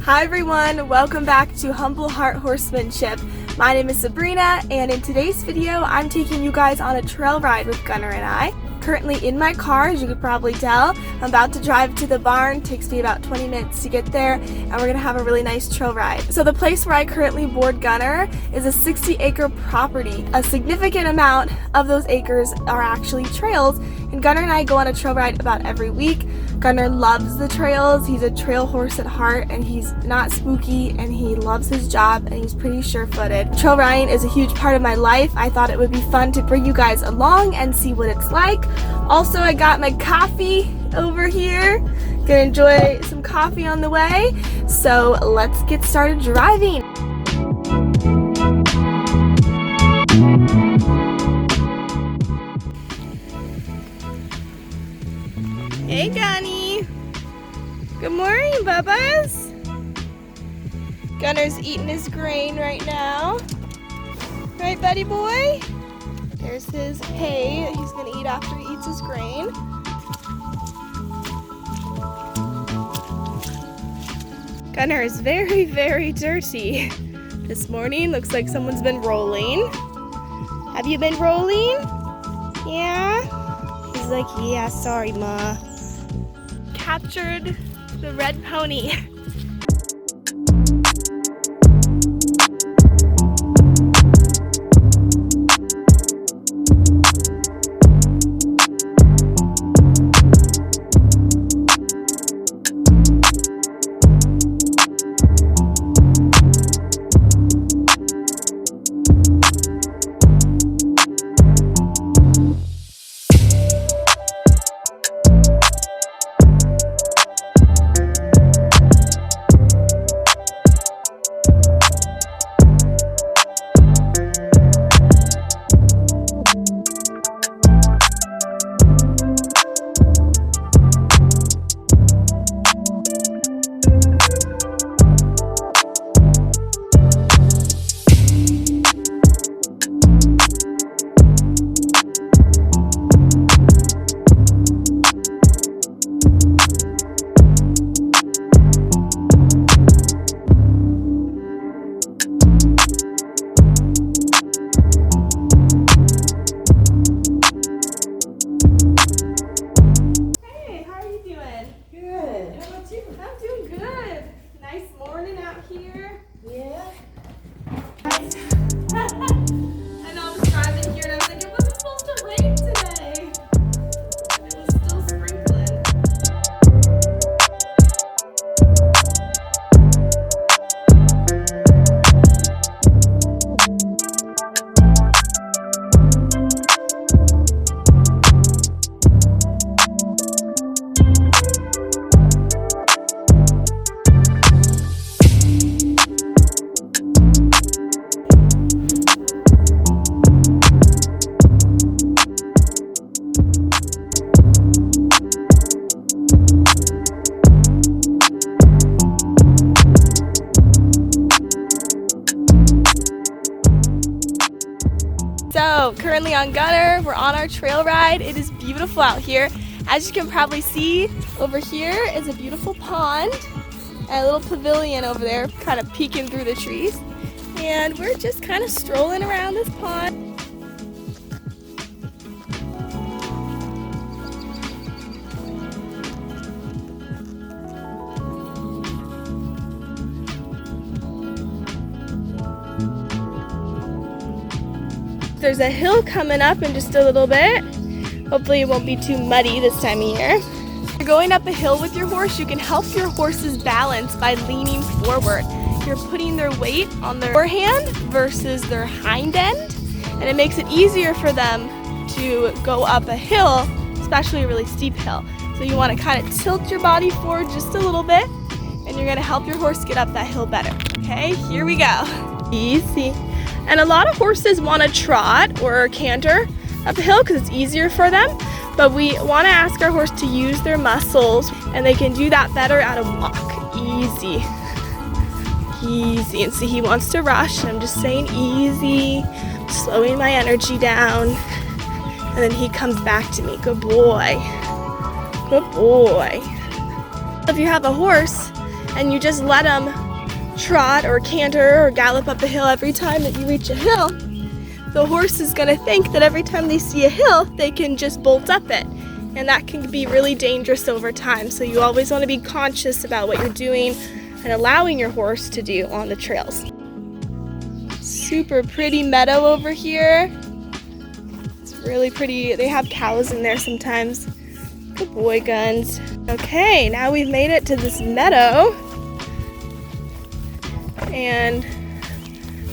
Hi everyone, welcome back to Humble Heart Horsemanship. My name is Sabryna, and in today's video I'm taking you guys on a trail ride with Gunnar and I. Currently in my car, as you could probably tell. I'm about to drive to the barn. It takes me about 20 minutes to get there, and we're gonna have a really nice trail ride. So the place where I currently board Gunnar is a 60-acre property. A significant amount of those acres are actually trails, and Gunnar and I go on a trail ride about every week. Gunnar loves the trails. He's a trail horse at heart, and he's not spooky, and he loves his job, and he's pretty sure-footed. Trail riding is a huge part of my life. I thought it would be fun to bring you guys along and see what it's like. Also, I got my coffee over here. Gonna enjoy some coffee on the way. So let's get started driving. Hey Gunny. Good morning, Bubbas. Gunnar's eating his grain right now. Right, buddy boy? There's his hay that he's gonna eat after he eats his grain. Gunnar is very, very dirty. This morning looks like someone's been rolling. Have you been rolling? Yeah? He's like, yeah, sorry, Ma. Captured the red pony. So currently on Gunnar, we're on our trail ride. It is beautiful out here. As you can probably see, over here is a beautiful pond and a little pavilion over there kind of peeking through the trees. And we're just kind of strolling around this pond. There's a hill coming up in just a little bit. Hopefully it won't be too muddy this time of year. If you're going up a hill with your horse, you can help your horse's balance by leaning forward. You're putting their weight on their forehand versus their hind end, and it makes it easier for them to go up a hill, especially a really steep hill. So you want to kind of tilt your body forward just a little bit, and you're going to help your horse get up that hill better. Okay, here we go. Easy. And a lot of horses want to trot or canter up a hill because it's easier for them, but we want to ask our horse to use their muscles, and they can do that better at a walk. Easy. Easy. And see, he wants to rush, and I'm just saying easy, slowing my energy down, and then he comes back to me. Good boy. Good boy. If you have a horse and you just let them trot or canter or gallop up a hill every time that you reach a hill, the horse is going to think that every time they see a hill, they can just bolt up it. And that can be really dangerous over time. So you always want to be conscious about what you're doing and allowing your horse to do on the trails. Super pretty meadow over here. It's really pretty. They have cows in there sometimes. Good boy, Guns. Okay, now we've made it to this meadow. And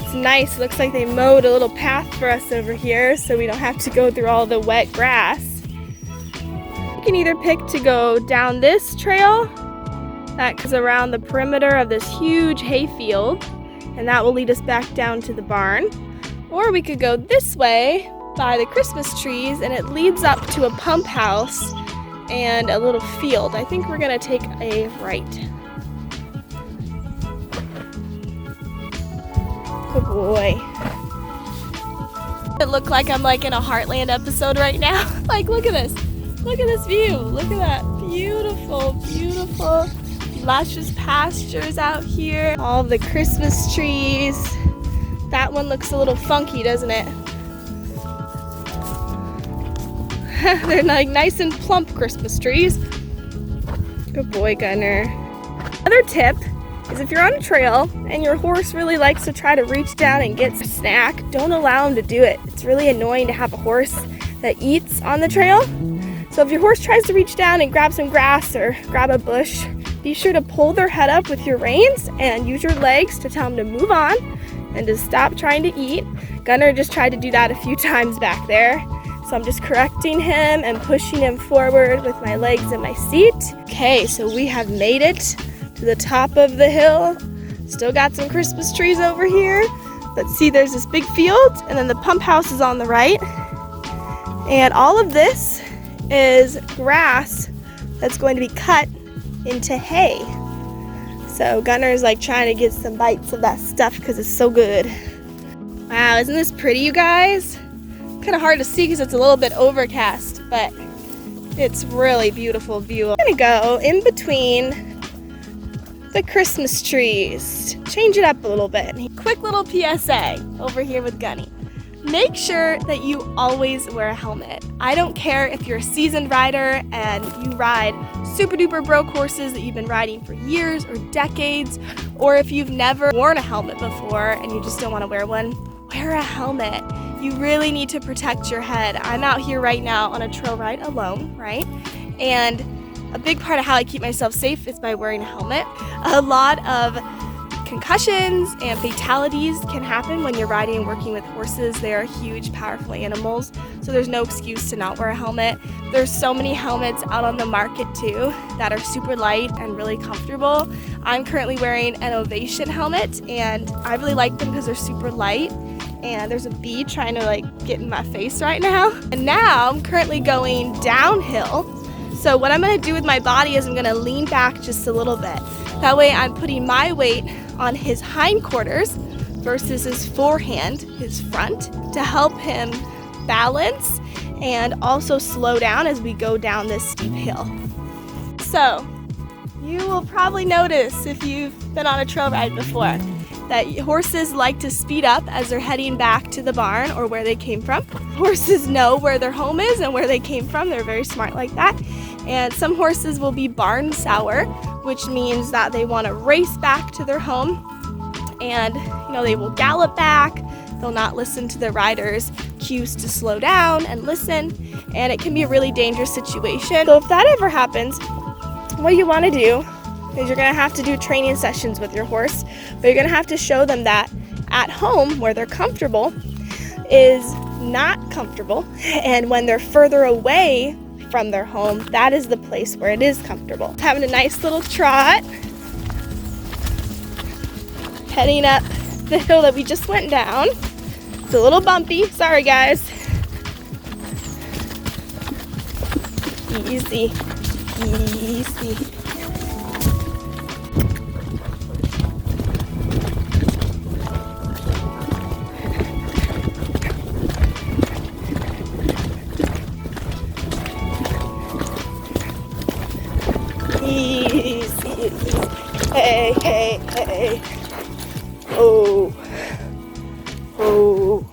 it's nice. It looks like they mowed a little path for us over here so we don't have to go through all the wet grass. You can either pick to go down this trail that goes around the perimeter of this huge hay field, and that will lead us back down to the barn. Or we could go this way by the Christmas trees, and it leads up to a pump house and a little field. I think we're gonna take a right. Good boy. It looked like I'm like in a Heartland episode right now. Like, look at this. Look at this view. Look at that. Beautiful, beautiful, luscious pastures out here. All the Christmas trees. That one looks a little funky, doesn't it? They're like nice and plump Christmas trees. Good boy, Gunner. Another tip is if you're on a trail and your horse really likes to try to reach down and get a snack, don't allow him to do it. It's really annoying to have a horse that eats on the trail. So if your horse tries to reach down and grab some grass or grab a bush, be sure to pull their head up with your reins and use your legs to tell them to move on and to stop trying to eat. Gunner just tried to do that a few times back there. So I'm just correcting him and pushing him forward with my legs in my seat. Okay, so we have made it to the top of the hill. Still got some Christmas trees over here. But see, there's this big field, and then the pump house is on the right. And all of this is grass that's going to be cut into hay. So Gunner's like trying to get some bites of that stuff because it's so good. Wow, isn't this pretty, you guys? Kind of hard to see because it's a little bit overcast, but it's really beautiful view. I'm gonna go in between the Christmas trees, change it up a little bit. Quick little PSA over here with Gunny. Make sure that you always wear a helmet. I don't care if you're a seasoned rider and you ride super duper broke horses that you've been riding for years or decades, or if you've never worn a helmet before and you just don't want to wear one, wear a helmet. You really need to protect your head. I'm out here right now on a trail ride alone, right? And a big part of how I keep myself safe is by wearing a helmet. A lot of concussions and fatalities can happen when you're riding and working with horses. They are huge, powerful animals, so there's no excuse to not wear a helmet. There's so many helmets out on the market too that are super light and really comfortable. I'm currently wearing an Ovation helmet, and I really like them because they're super light. And there's a bee trying to like get in my face right now. And now I'm currently going downhill. So what I'm gonna do with my body is I'm gonna lean back just a little bit. That way I'm putting my weight on his hindquarters versus his forehand, his front, to help him balance and also slow down as we go down this steep hill. So you will probably notice if you've been on a trail ride before that horses like to speed up as they're heading back to the barn or where they came from. Horses know where their home is and where they came from. They're very smart like that. And some horses will be barn sour, which means that they want to race back to their home, and they will gallop back. They'll not listen to the rider's cues to slow down and listen, and it can be a really dangerous situation. So if that ever happens, what you want to do is you're going to have to do training sessions with your horse, but you're going to have to show them that at home, where they're comfortable, is not comfortable, and when they're further away from their home, that is the place where it is comfortable. Having a nice little trot, heading up the hill that we just went down. It's a little bumpy, sorry guys. Easy, easy. Easy, easy. Hey. boy. Oh. Oh.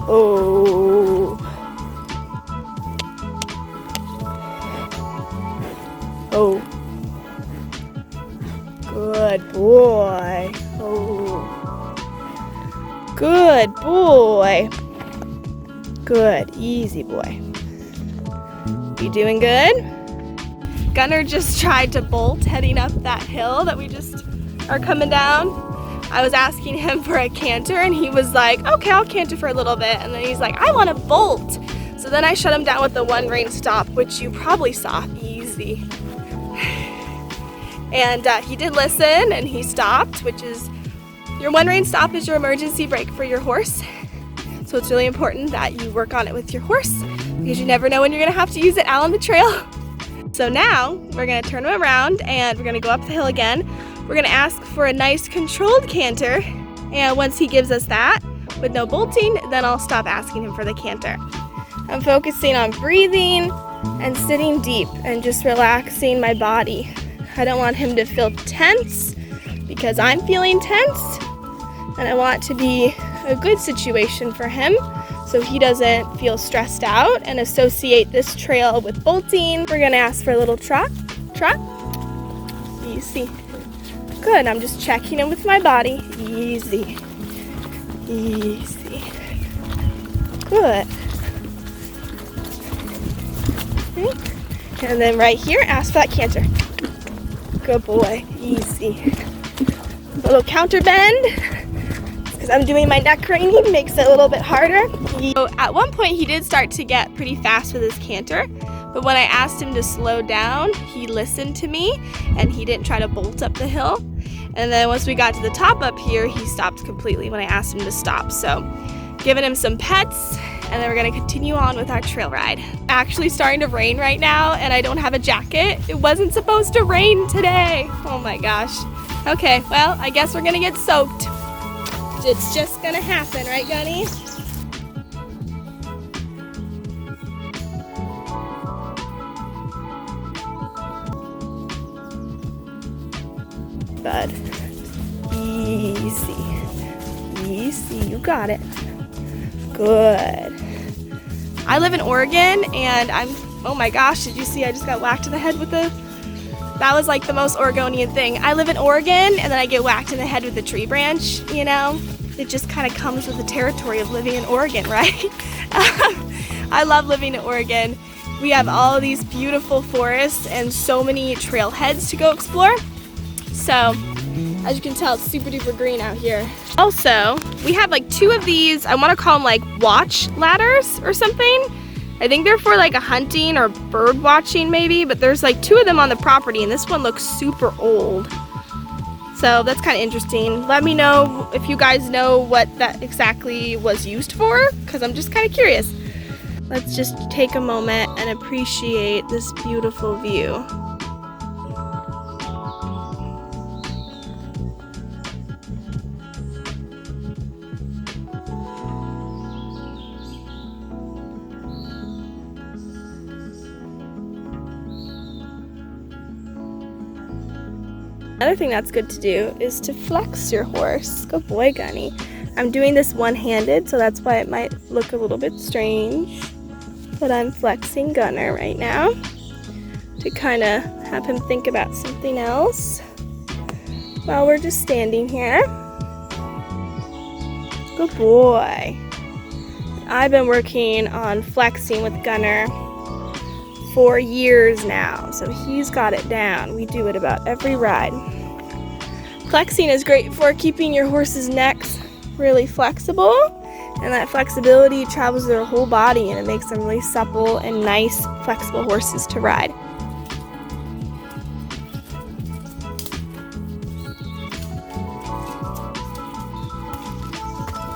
Oh. Oh. Good boy. Oh. Good boy. Good. Easy boy. You doing good? Gunner just tried to bolt heading up that hill that we just are coming down. I was asking him for a canter and he was like, okay, I'll canter for a little bit. And then he's like, I want to bolt. So then I shut him down with the one rein stop, which you probably saw. Easy. And he did listen and he stopped, which is, your one rein stop is your emergency brake for your horse. So it's really important that you work on it with your horse because you never know when you're gonna have to use it out on the trail. So now we're gonna turn him around and we're gonna go up the hill again. We're gonna ask for a nice controlled canter. And once he gives us that with no bolting, then I'll stop asking him for the canter. I'm focusing on breathing and sitting deep and just relaxing my body. I don't want him to feel tense because I'm feeling tense, and I want it to be a good situation for him so he doesn't feel stressed out and associate this trail with bolting. We're gonna ask for a little trot. Easy. Good, I'm just checking in with my body. Easy. Easy. Good. Okay. And then right here, ask for that canter. Good boy. Easy. A little counter bend. Because I'm doing my neck reining, makes it a little bit harder. So at one point he did start to get pretty fast with his canter, but when I asked him to slow down, he listened to me and he didn't try to bolt up the hill. And then once we got to the top up here, he stopped completely when I asked him to stop. So giving him some pets, and then we're gonna continue on with our trail ride. Actually starting to rain right now and I don't have a jacket. It wasn't supposed to rain today. Oh my gosh. Okay, well, I guess we're gonna get soaked. It's just gonna happen, right, Gunny? Bud. Easy. Easy, you got it. Good. I live in Oregon and oh my gosh, did you see I just got whacked in the head with that was like the most Oregonian thing. I live in Oregon and then I get whacked in the head with a tree branch, you know? It just kind of comes with the territory of living in Oregon, right? I love living in Oregon. We have all these beautiful forests and so many trailheads to go explore. So, as you can tell, it's super duper green out here. Also, we have like 2 of these, I want to call them like watch ladders or something. I think they're for like a hunting or bird watching maybe, but there's like 2 of them on the property and this one looks super old. So that's kind of interesting. Let me know if you guys know what that exactly was used for, because I'm just kind of curious. Let's just take a moment and appreciate this beautiful view. Another thing that's good to do is to flex your horse. Good boy, Gunny. I'm doing this one-handed, so that's why it might look a little bit strange. But I'm flexing Gunner right now to kind of have him think about something else while we're just standing here. Good boy. I've been working on flexing with Gunner for years now, so he's got it down. We do it about every ride. Flexing is great for keeping your horse's necks really flexible, and that flexibility travels through their whole body and it makes them really supple and nice, flexible horses to ride.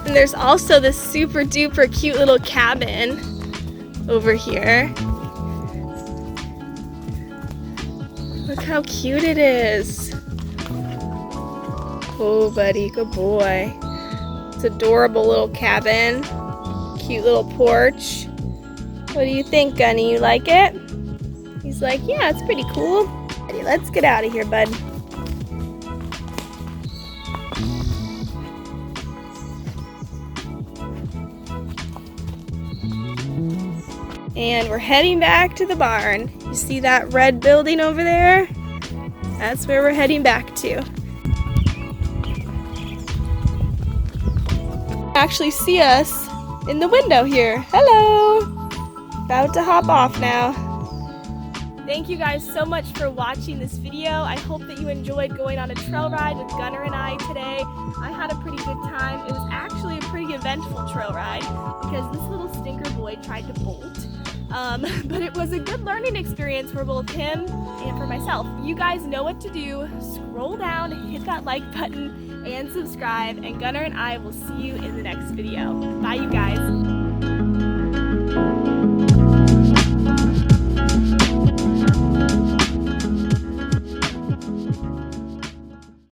And there's also this super duper cute little cabin over here. Look how cute it is. Oh, buddy, good boy. It's an adorable little cabin. Cute little porch. What do you think, Gunny? You like it? He's like, yeah, it's pretty cool. Let's get out of here, bud. And we're heading back to the barn. You see that red building over there? That's where we're heading back to. Actually see us in the window here. Hello! About to hop off now. Thank you guys so much for watching this video. I hope that you enjoyed going on a trail ride with Gunnar and I today. I had a pretty good time. It was actually a pretty eventful trail ride because this little stinker boy tried to bolt. But it was a good learning experience for both him and for myself. You guys know what to do. Scroll down, hit that like button, and subscribe. And Gunnar and I will see you in the next video. Bye, you guys.